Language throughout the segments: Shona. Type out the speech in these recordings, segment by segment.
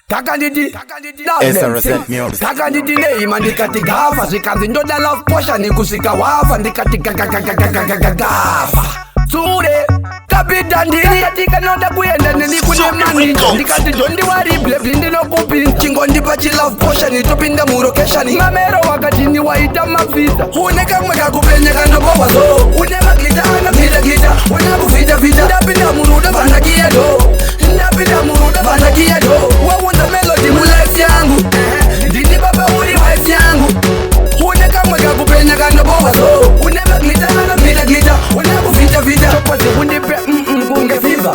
Kakandidi, SRZ Music. kakandidi neima ndikatigafa zvikanzi ndoda love potion nikusvika wafa ndikatigagafa sure kapita ndiri katika noda kuenda nenikune manijo ndikati dondiwariblebli ndinokupi chingondipa chilove potion topinda murokeshani mamero wakatini waita mavisa une kamwe kakupenya kanobowazo une maglita anagitagita una kuvitavita ndapinda muruda vanakiedo ndapinda muruda vanakiedo wawunda melodi mulife yangu ndini baba uri wife yangu une kamwe kakupenya kanobowazo une maglita anagitagita una kuvitavita tokoze kundipe kunge fiva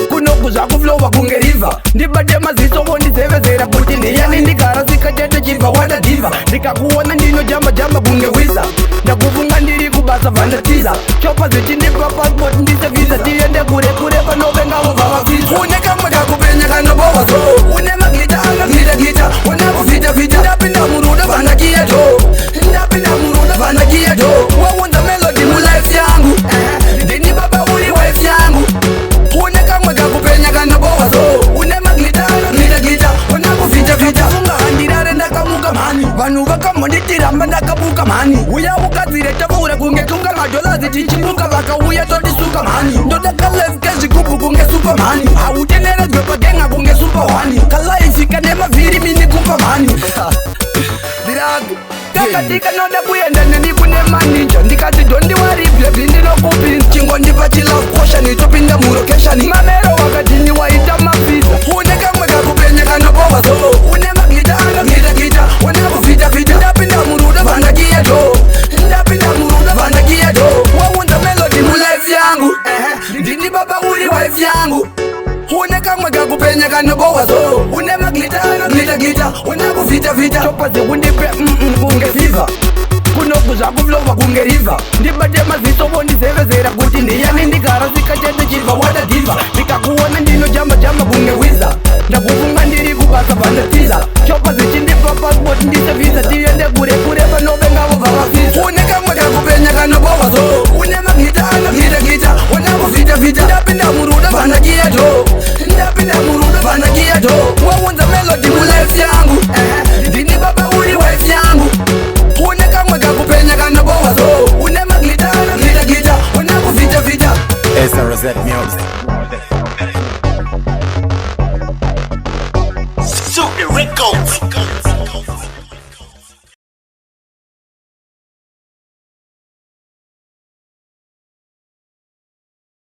kunokuza kuflowa kunge riva ndibade maziso wondizevezera kuti ndiyani ndigara sikachete chibva wada diva ndikakuona ndino jamba jamba kunge wiza ndakufunga ndiri kubasa vandatiza chopa zichindipa passport ndisevisa tiende kure kure panovengawo vavafisa une kamwe kakupenya kanobowazo une maglita anagitagita una kuvitavita ndapinda muruda vanakieto ndapinda muruda vanakieto wawunda melodi mulife yangu ndini baba uri wife yangu une kamwe kakupenya kanobowazo une maglita anagitagita una kuvitavita funga handirare ndakamuka mani vanhu vakamhonditiramba ndakabuka mani uya ukadzire tavura kunge tunga madholazi tichimuka vakauya todisuka mani ndodakalefke zvigubhu kunge supamani hauteneredzwe pagenga kunge supahwani kalaifika nemavhiri mini kupa mani ndirago takatika noda kuenda neni kune manija ndikati dondiwariblebli ndinokupi chingondipa chilove potion topinda murokeshani mamero wakatini waita mavisa une kamwe kakupenya kanobowazo une maglita anagitagita una kuvitavita ndapinda muruda vanakieto ndapinda muruda vanakieto wawunda melodi mulife yangu ndini baba uri wife yangu une kamwe kakupenya kanobowazo une maglita anagitagita una kuvitavita chopaze kundipe kunge fiva kunokuza kuflowa kunge riva ndibade maziso wondizevezera kuti ndiyani ndigara sikachete chibva wada diva ndikakuona ndino jamba jamba kunge wiza ndakufunga ndiri kubasa vandatiza chopa zichindipa passport ndisevisa tiende kure kure panovengavo vavafisa une kamwe kakupenya kanobowazo une maglita anagitagita una kuvitavita ndapinda muruda vanakieto ndapinda muruda vanakieto wawunza melodi mulife yangu ndini baba uri wife yangu une kamwe kakupenya kanobowazo une maglita anagitagita una kuvitavita SRZ Music. Super Records.